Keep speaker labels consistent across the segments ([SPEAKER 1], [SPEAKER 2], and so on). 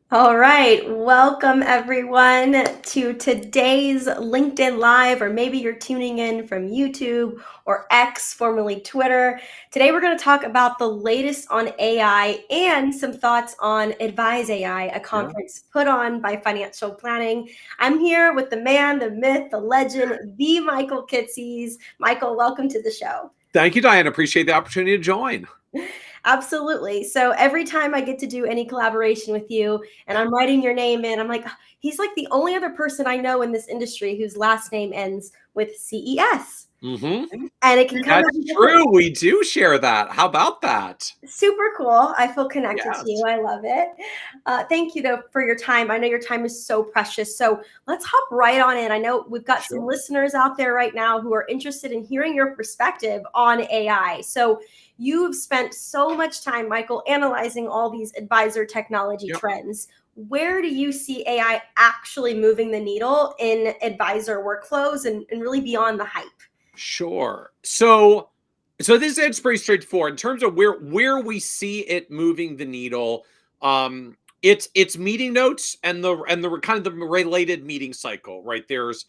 [SPEAKER 1] All right, welcome everyone to today's LinkedIn Live, or maybe you're tuning in from YouTube or X, formerly Twitter. Today we're going to talk about the latest on AI and some thoughts on AdviseAI, a
[SPEAKER 2] Yeah.
[SPEAKER 1] conference put on by Financial Planning. I'm here with the man, the myth, the legend, the Michael Kitces. Michael, welcome to the show.
[SPEAKER 2] Thank you, Diane. Appreciate the opportunity to join.
[SPEAKER 1] Absolutely. So every time I get to do any collaboration with you and I'm writing your name in, I'm like, "Oh, he's like the only other person I know in this industry whose last name ends with CES."
[SPEAKER 2] hmm
[SPEAKER 1] And it can come
[SPEAKER 2] That's
[SPEAKER 1] out in different.
[SPEAKER 2] true. We do share that. How about that?
[SPEAKER 1] Super cool. I feel connected to you.
[SPEAKER 2] Yes.
[SPEAKER 1] I love it. Thank you, though, for your time. I know your time is so precious. So let's hop right on in. I know we've got some
[SPEAKER 2] Sure.
[SPEAKER 1] listeners out there right now who are interested in hearing your perspective on AI. So you've spent so much time, Michael, analyzing all these advisor technology
[SPEAKER 2] Yep.
[SPEAKER 1] trends. Where do you see AI actually moving the needle in advisor workflows and really beyond the hype?
[SPEAKER 2] Sure. So this is pretty straightforward in terms of where we see it moving the needle. It's meeting notes and the kind of the related meeting cycle, right? There's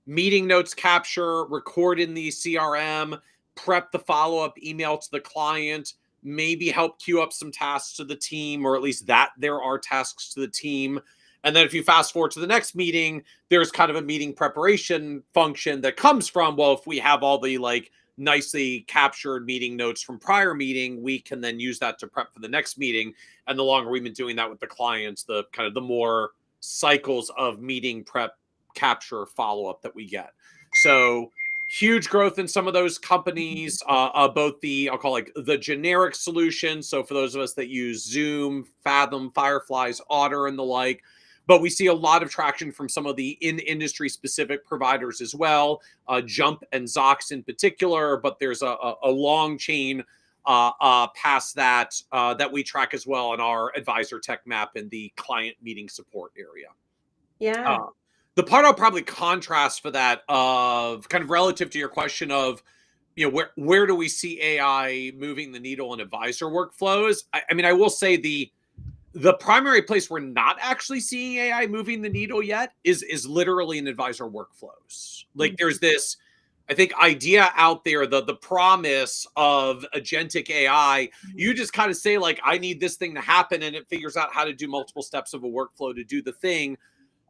[SPEAKER 2] meeting notes capture, record in the CRM, prep the follow-up email to the client, maybe help queue up some tasks to the team, or at least that there are tasks to the team. And then if you fast forward to the next meeting, there's kind of a meeting preparation function that comes from, well, if we have all the like nicely captured meeting notes from prior meeting, we can then use that to prep for the next meeting. And the longer we've been doing that with the clients, the kind of the more cycles of meeting prep, capture, follow up that we get. So huge growth in some of those companies, both the, I'll call like the generic solutions. So for those of us that use Zoom, Fathom, Fireflies, Otter, and the like, but we see a lot of traction from some of the in-industry specific providers as well, Jump and Zox in particular, but there's a long chain past that that we track as well in our advisor tech map in the client meeting support area.
[SPEAKER 1] Yeah.
[SPEAKER 2] Uh, the part I'll probably contrast for that of kind of relative to your question of, where do we see AI moving the needle in advisor workflows? I mean, I will say the primary place we're not actually seeing AI moving the needle yet is literally in advisor workflows. Like there's this, I think, idea out there, the promise of agentic AI. You just kind of say like, I need this thing to happen, and it figures out how to do multiple steps of a workflow to do the thing.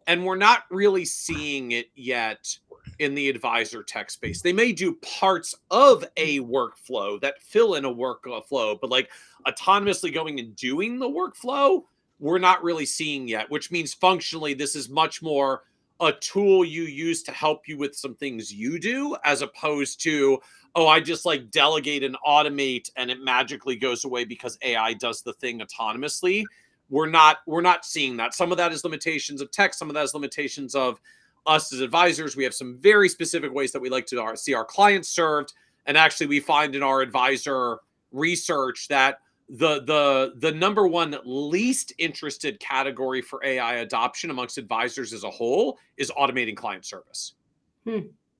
[SPEAKER 2] And we're not really seeing it yet in the advisor tech space. They may do parts of a workflow that fill in a workflow, but like autonomously going and doing the workflow, we're not really seeing yet, which means functionally this is much more a tool you use to help you with some things you do, as opposed to, oh, I just like delegate and automate and it magically goes away because AI does the thing autonomously. We're not seeing that. Some of that is limitations of tech, some of that is limitations of us as advisors. We have some very specific ways that we like to see our clients served, and actually we find in our advisor research that the number one least interested category for AI adoption amongst advisors as a whole is automating client service,
[SPEAKER 1] Hmm.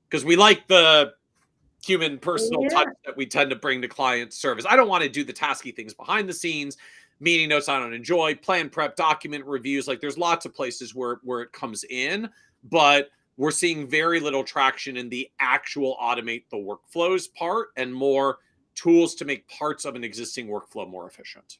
[SPEAKER 2] because we like the human personal touch
[SPEAKER 1] Yeah.
[SPEAKER 2] that we tend to bring to client service. I don't want to do the tasky things behind the scenes, meeting notes I don't enjoy, plan prep, document reviews. Like there's lots of places where it comes in, but we're seeing very little traction in the actual automate the workflows part, and more tools to make parts of an existing workflow more efficient.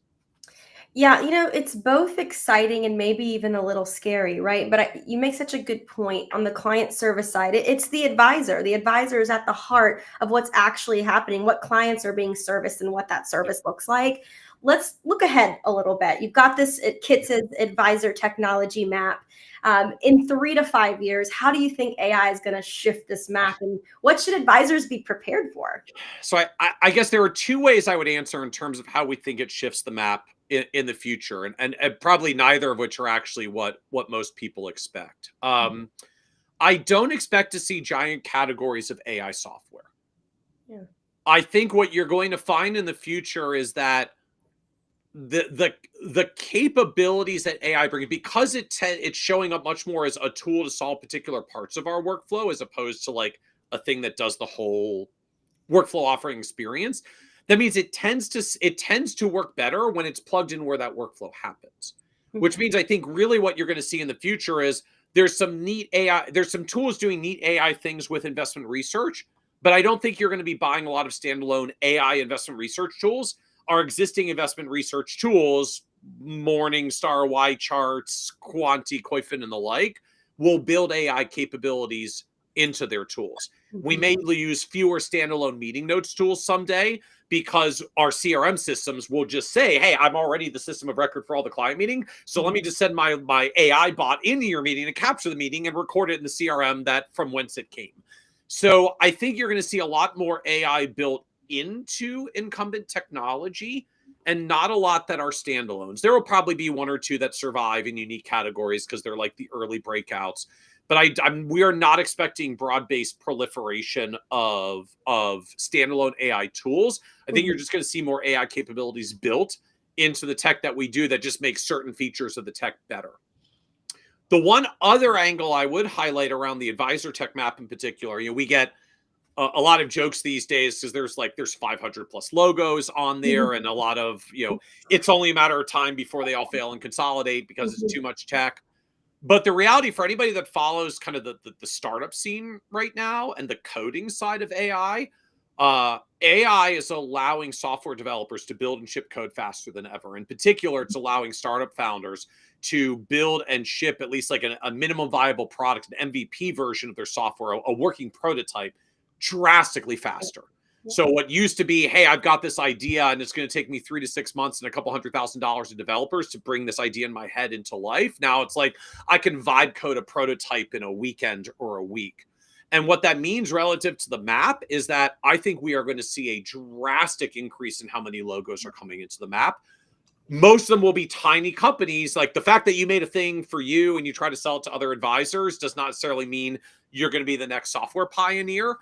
[SPEAKER 1] Yeah, it's both exciting and maybe even a little scary, right? But you make such a good point on the client service side. It's the advisor. The advisor is at the heart of what's actually happening, what clients are being serviced, and what that
[SPEAKER 2] Yep.
[SPEAKER 1] service looks like. Let's look ahead a little bit. You've got this at Kit's advisor technology map. In 3 to 5 years, how do you think AI is going to shift this map, and what should advisors be prepared for?
[SPEAKER 2] So I guess there are two ways I would answer in terms of how we think it shifts the map in the future, and probably neither of which are actually what most people expect. I don't expect to see giant categories of AI software.
[SPEAKER 1] Yeah.
[SPEAKER 2] I think what you're going to find in the future is that the capabilities that AI brings, because it's showing up much more as a tool to solve particular parts of our workflow, as opposed to like a thing that does the whole workflow offering experience. That means it tends to work better when it's plugged in where that workflow happens. which means I think really what you're going to see in the future is there's some neat AI, there's some tools doing neat AI things with investment research, but I don't think you're going to be buying a lot of standalone AI investment research tools. Our existing investment research tools, Morningstar, Y charts, Quanti, Koifin, and the like, will build AI capabilities into their tools. We may use fewer standalone meeting notes tools someday because our CRM systems will just say, hey, I'm already the system of record for all the client meeting. So let me just send my AI bot into your meeting to capture the meeting and record it in the CRM that from whence it came. So I think you're going to see a lot more AI built into incumbent technology and not a lot that are standalones. There will probably be one or two that survive in unique categories because they're like the early breakouts. But we are not expecting broad-based proliferation of standalone AI tools. I think you're just going to see more AI capabilities built into the tech that we do that just makes certain features of the tech better. The one other angle I would highlight around the advisor tech map in particular, we get a lot of jokes these days because there's 500 plus logos on there and a lot of, it's only a matter of time before they all fail and consolidate because it's too much tech. But the reality for anybody that follows kind of the startup scene right now and the coding side of AI, AI is allowing software developers to build and ship code faster than ever. In particular, it's allowing startup founders to build and ship at least like a minimum viable product, an MVP version of their software, a working prototype, drastically faster. So what used to be, hey, I've got this idea and it's going to take me 3 to 6 months and a couple $100,000 of developers to bring this idea in my head into life. Now it's like I can vibe code a prototype in a weekend or a week. And what that means relative to the map is that I think we are going to see a drastic increase in how many logos are coming into the map. Most of them will be tiny companies. Like the fact that you made a thing for you and you try to sell it to other advisors does not necessarily mean you're going to be the next software pioneer.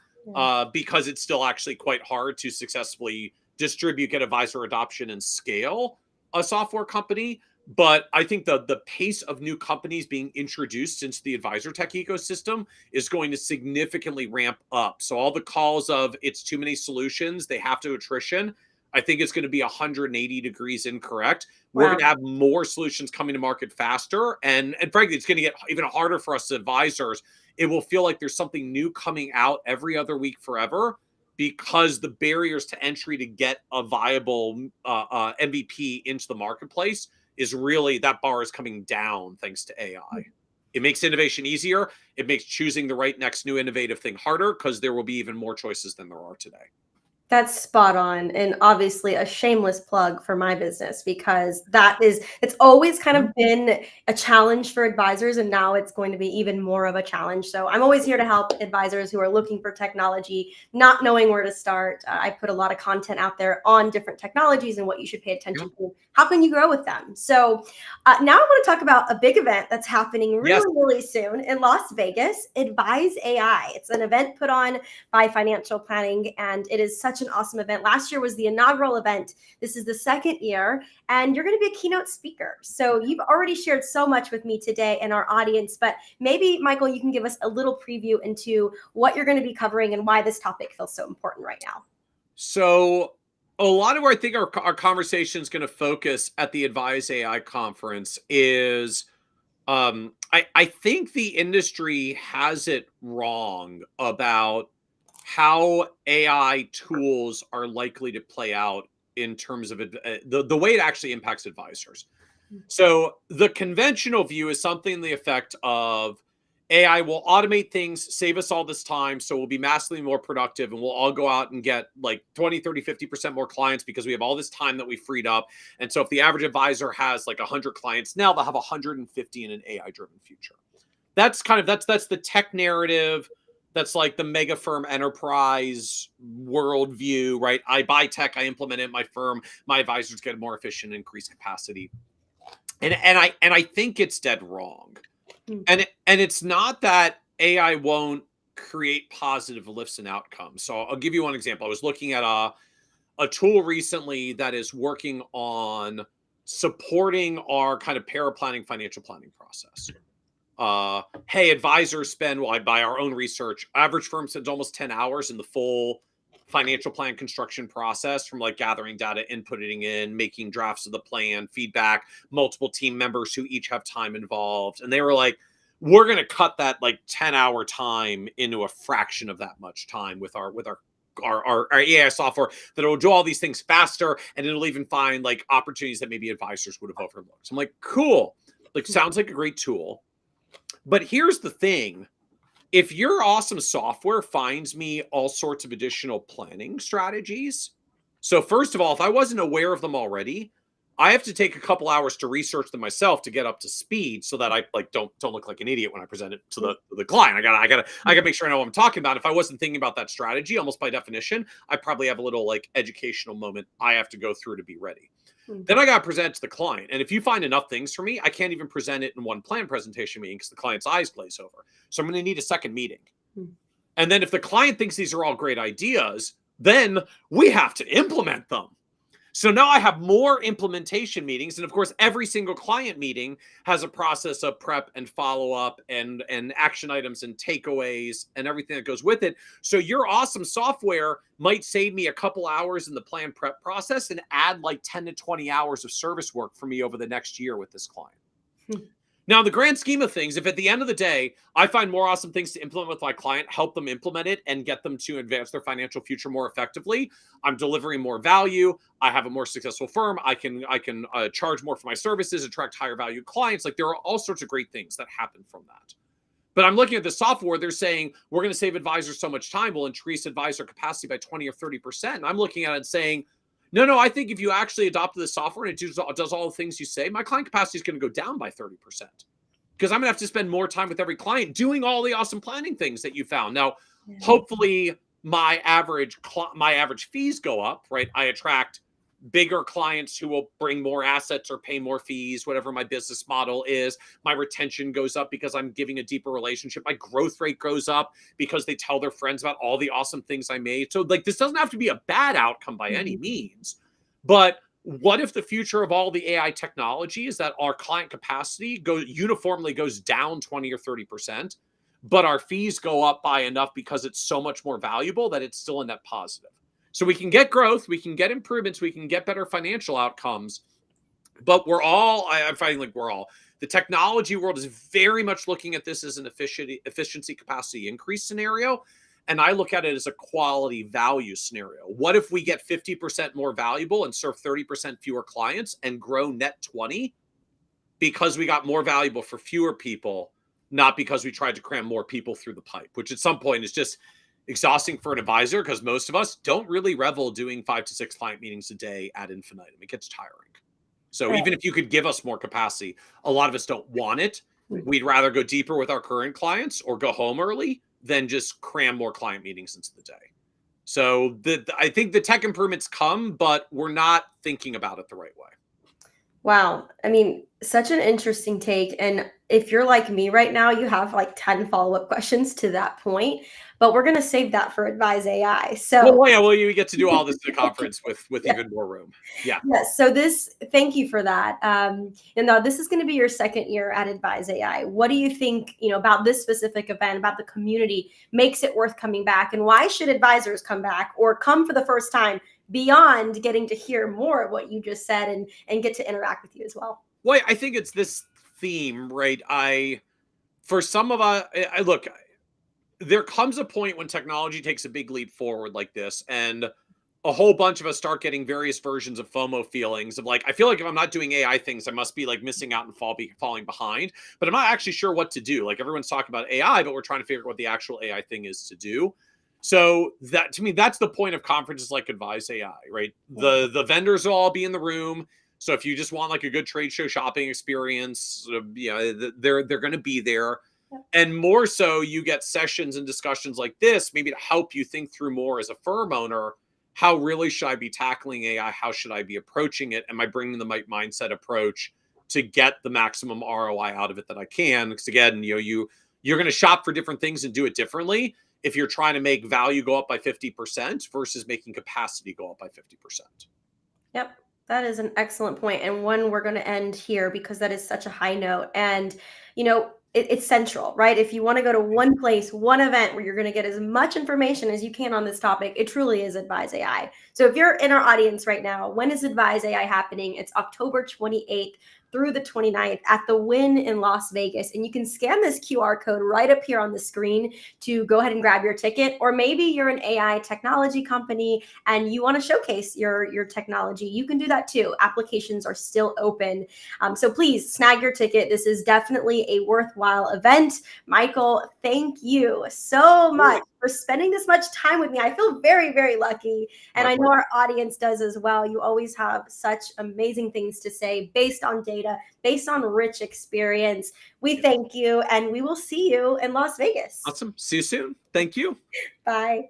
[SPEAKER 2] Because it's still actually quite hard to successfully distribute, get advisor adoption, and scale a software company. But I think the pace of new companies being introduced into the advisor tech ecosystem is going to significantly ramp up. So all the calls of it's too many solutions, they have to attrition, I think it's going to be 180 degrees incorrect. We're going to have more solutions coming to market faster. And frankly, it's going to get even harder for us as advisors. It will feel like there's something new coming out every other week forever because the barriers to entry to get a viable MVP into the marketplace is really, that bar is coming down thanks to AI. It makes innovation easier. It makes choosing the right next new innovative thing harder because there will be even more choices than there are today.
[SPEAKER 1] That's spot on, and obviously a shameless plug for my business because it's always kind of been a challenge for advisors, and now it's going to be even more of a challenge. So I'm always here to help advisors who are looking for technology, not knowing where to start. I put a lot of content out there on different technologies and what you should pay attention to. How can you grow with them? So now I want to talk about a big event that's happening really soon in Las Vegas, AdviseAI. It's an event put on by Financial Planning, and it is such an awesome event. Last year was the inaugural event. This is the second year, and you're going to be a keynote speaker. So you've already shared so much with me today and our audience, but maybe, Michael, you can give us a little preview into what you're going to be covering and why this topic feels so important right now.
[SPEAKER 2] So a lot of where I think our conversation is going to focus at the AdviseAI conference is I think the industry has it wrong about how AI tools are likely to play out in terms of the way it actually impacts advisors. So the conventional view is something in the effect of AI will automate things, save us all this time, so we'll be massively more productive and we'll all go out and get like 20, 30, 50% more clients because we have all this time that we freed up. And so if the average advisor has like 100 clients now, they'll have 150 in an AI-driven future. That's the tech narrative. That's like the mega firm enterprise worldview, right? I buy tech, I implement it in my firm, my advisors get more efficient, increase capacity. And I think it's dead wrong. And it's not that AI won't create positive lifts and outcomes. So I'll give you one example. I was looking at a tool recently that is working on supporting our kind of paraplanning financial planning process. Hey, advisors spend, well, by our own research, average firm spends almost 10 hours in the full financial plan construction process, from like gathering data, inputting in, making drafts of the plan, feedback, multiple team members who each have time involved. And they were like, we're going to cut that like 10-hour time into a fraction of that much time with our AI software, that it will do all these things faster, and it'll even find like opportunities that maybe advisors would have overlooked. So I'm like, cool. Like, sounds like a great tool. But here's the thing. If your awesome software finds me all sorts of additional planning strategies, so first of all, if I wasn't aware of them already, I have to take a couple hours to research them myself to get up to speed, so that I like don't look like an idiot when I present it to the client. I gotta make sure I know what I'm talking about. If I wasn't thinking about that strategy, almost by definition, I probably have a little like educational moment I have to go through to be ready. Then I got to present it to the client. And if you find enough things for me, I can't even present it in one plan presentation meeting because the client's eyes glaze over. So I'm going to need a second meeting. And then if the client thinks these are all great ideas, then we have to implement them. So now I have more implementation meetings. And of course, every single client meeting has a process of prep and follow-up and action items and takeaways and everything that goes with it. So your awesome software might save me a couple hours in the plan prep process and add like 10 to 20 hours of service work for me over the next year with this client. Now, in the grand scheme of things, if at the end of the day, I find more awesome things to implement with my client, help them implement it, and get them to advance their financial future more effectively, I'm delivering more value. I have a more successful firm. I can charge more for my services, attract higher value clients. Like, there are all sorts of great things that happen from that. But I'm looking at the software. They're saying we're going to save advisors so much time. We'll increase advisor capacity by 20 or 30%. And I'm looking at it and saying, no, I think if you actually adopted the software and it does all the things you say, my client capacity is going to go down by 30%. Because I'm going to have to spend more time with every client doing all the awesome planning things that you found. Now, hopefully my average fees go up, right? I attract bigger clients who will bring more assets or pay more fees, whatever my business model is. My retention goes up because I'm giving a deeper relationship. My growth rate goes up because they tell their friends about all the awesome things I made. So like, this doesn't have to be a bad outcome by any means, but what if the future of all the AI technology is that our client capacity uniformly goes down 20 or 30%, but our fees go up by enough because it's so much more valuable that it's still a net positive? So we can get growth, we can get improvements, we can get better financial outcomes, but I'm finding like the technology world is very much looking at this as an efficiency capacity increase scenario. And I look at it as a quality value scenario. What if we get 50% more valuable and serve 30% fewer clients and grow net 20 because we got more valuable for fewer people, not because we tried to cram more people through the pipe, which at some point is just exhausting for an advisor, because most of us don't really revel doing 5 to 6 client meetings a day ad infinitum. It gets tiring. So even if you could give us more capacity, a lot of us don't want it. We'd rather go deeper with our current clients or go home early than just cram more client meetings into the day. So I think the tech improvements come, but we're not thinking about it the right way.
[SPEAKER 1] Wow. I mean, such an interesting take. And if you're like me right now, you have like 10 follow-up questions to that point, but we're going to save that for AdviseAI. So
[SPEAKER 2] you get to do all this at the conference with even more room. Yeah.
[SPEAKER 1] Yes. So thank you for that. And now this is going to be your second year at AdviseAI. What do you think, about this specific event, about the community, makes it worth coming back? And why should advisors come back or come for the first time, beyond getting to hear more of what you just said and get to interact with you as well?
[SPEAKER 2] Well, I think it's this theme, right? For some of us, look, there comes a point when technology takes a big leap forward like this, and a whole bunch of us start getting various versions of FOMO feelings of like, I feel like if I'm not doing AI things, I must be like missing out and falling behind, but I'm not actually sure what to do. Like, everyone's talking about AI, but we're trying to figure out what the actual AI thing is to do. So that, to me, that's the point of conferences like AdviseAI, right? The vendors will all be in the room. So if you just want like a good trade show shopping experience, they're going to be there. And more so, you get sessions and discussions like this, maybe to help you think through more as a firm owner. How really should I be tackling AI? How should I be approaching it? Am I bringing the mindset approach to get the maximum ROI out of it that I can? Because again, you're going to shop for different things and do it differently if you're trying to make value go up by 50% versus making capacity go up by 50%.
[SPEAKER 1] Yep. That is an excellent point, and one we're going to end here because that is such a high note. And, it's central, right? If you want to go to one place, one event where you're going to get as much information as you can on this topic, it truly is Advise AI. So if you're in our audience right now, when is Advise AI happening? It's October 28th through the 29th at the Wynn in Las Vegas. And you can scan this QR code right up here on the screen to go ahead and grab your ticket. Or maybe you're an AI technology company and you want to showcase your technology. You can do that too. Applications are still open. So please snag your ticket. This is definitely a worthwhile event. Michael, thank you so much for spending this much time with me. I feel very, very lucky. And I know our audience does as well. You always have such amazing things to say based on data, based on rich experience. We thank you, and we will see you in Las Vegas.
[SPEAKER 2] Awesome. See you soon. Thank you.
[SPEAKER 1] Bye.